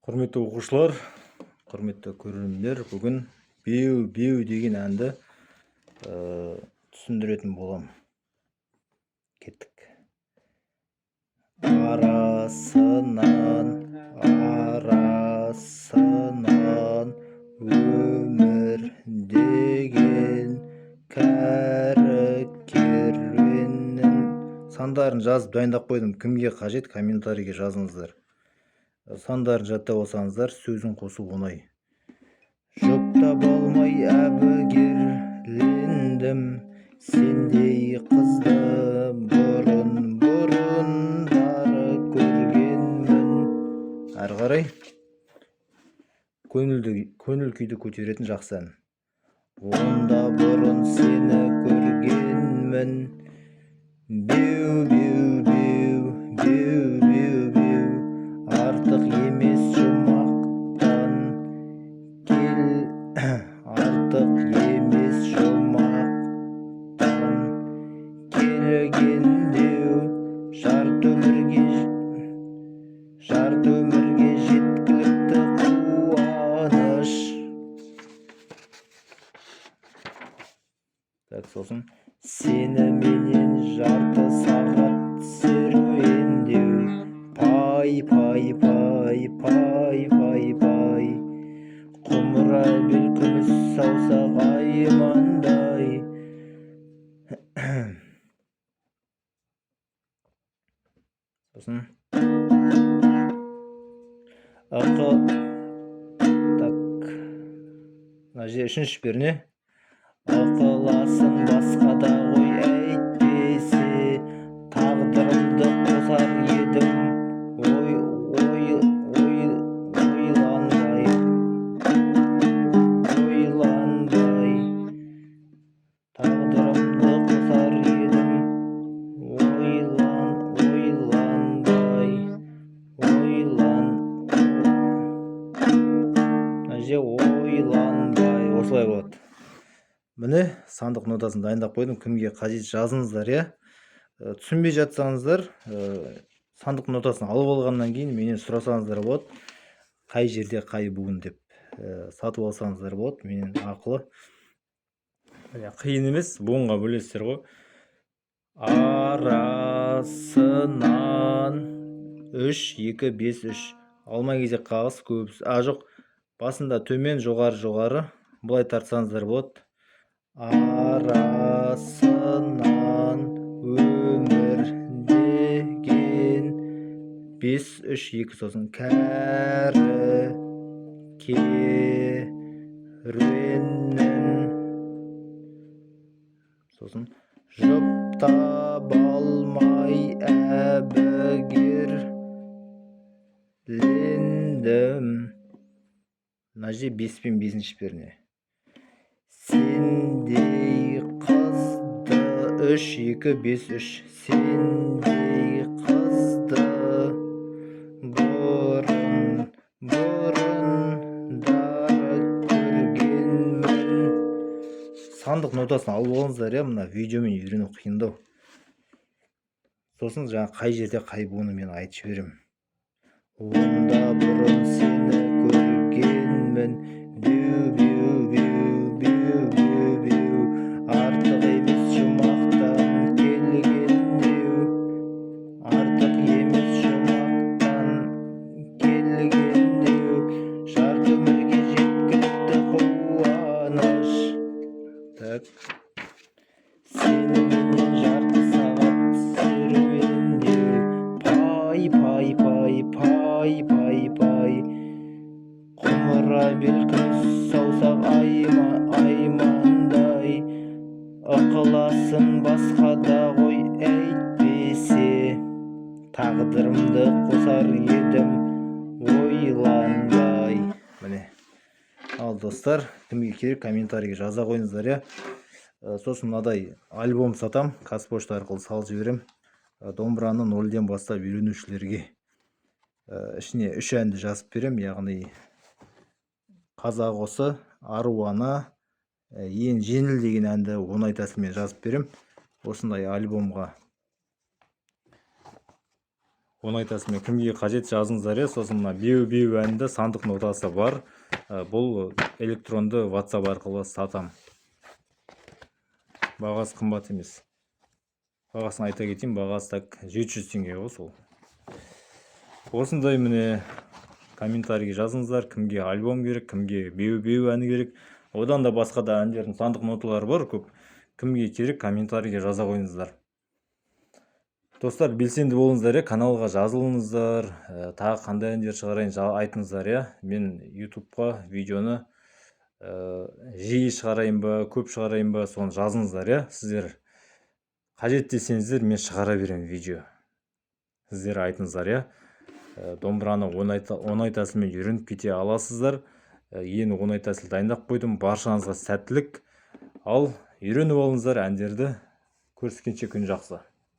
Құрметті оқушылар, құрметті көрермендер, бүгін беу деген әнді түсіндіретін болам. Кеттік. Арасынан өмір деген кәрі керуеннің сандарын жазып дайындап қойдым. Кімге қажет, комментарийге жазыңыздар. Сандарын жаттап алсаңыздар, сөзін қосу оңай. Жұптап алмай әбігерлендім, сендей қызды бұрындары көргенмін. Әрі қарай көңіл күйді көтеретін жақсы ән. Онда бұрын сені көргенмін, беу, артық емес жұмақтан кел, артық емес жұмақтан келген деу, жарты өмірге жеткілікті қуаныш. Сосын сені менен жарты сағат серуендеу, пай, құмыра бел күміс саусақ аймандай. Сосын мына жер үшінші перне. Ықыласын басқада ғой әйтпесе, тағдырымды қосар едім ойланбай. Тағдырымды қосар едім ойланбай. Ойланбай, осылай болады. Міне, сандық нотасын дайындап қойдым. Кімге қажет жазыңыздар, я? Түсінбей жатсаңыздар, сандық нотасын алып алғаннан кейін менен сұрасаңыздар болады. Қай жерде қай буын деп сатып алсаңыздар болады, менен ақылы. Қиын емес, буынға бөлесіздер ғой. Арасынан 3, 2, 5, 3. Алма кезек қағыс көбісі. Жоқ, басында төмен, жоғары. Бұлай тартсаңыздар болады. Арасынан өмір деген 5, 3, 2, сосын кәрі керуеннің, сосын жұптап алмай әбігерлендім. Мына жер 5 пен 5-ші перне. Сендей қызды 3, 2, 5, 3. Сендей қызды бұрындары көргенмін. Сандық нотасын алып алыңыздар, я? Мына видеомен үйрену қиындау. Сосын жаңа қай жерде қай буыны мен айтып жіберем. Онда бұрын сені көргенмін, беу, артық емес жұмақтан келген деу, артық емес жұмақтан келген деу, жарты өмірге жеткілікті қуаныш. Сені менен жарты сағат серуендеу, пай, құмыра бел күміс саусақ аймандай. Ықыласын басқада ғой әйтпесе, тағдырымды қосар едім ойланбай. Міне. Ал достар, кімге керек, комментарийге жаза қойыңыздар, я? Сосын мынадай альбом сатам, қазпошта арқылы салып жіберем. Домбыраны 0-ден бастап үйренушілерге. Ішіне 3 әнді жазып берем, яғни қазақ осы, ару ана, ең жеңіл деген әнді оңай тәсілмен жазып берем. Осындай альбомға Оны айтасың, кімге қажет жазыңыздар. Сосын мына беу әнді сандық нотасы бар. Бұл электронды WhatsApp арқылы сатам. Бағасы қымбат емес. Бағасын айта кетейін, бағасы так 700 теңге ғой сол. Осындай міне комментарийге жазыңыздар, кімге альбом керек, кімге беу әні керек. Одан да басқа да әндердің сандық ноталары бар көп. Кімге керек, комментарийге жаза қойыңыздар. Достар, белсенді болыңыздар, каналға жазылыңыздар. Тағы қандай әндер шығарайын айтыңыздар. Мен YouTube'қа видеоны жиі шығарайын ба, көп шығарайын ба, соны жазыңыздар. Сіздер қажет десеңіздер, мен шығара берем видео. Сіздер айтыңыздар. Домбыраны оңай тәсілмен үйреніп кете аласыздар. Ең оңай тәсіл дайындап қойдым. Баршаңызға сәттілік. Ал үйреніп алыңыздар әндерді. Көріскенше күн жақсы.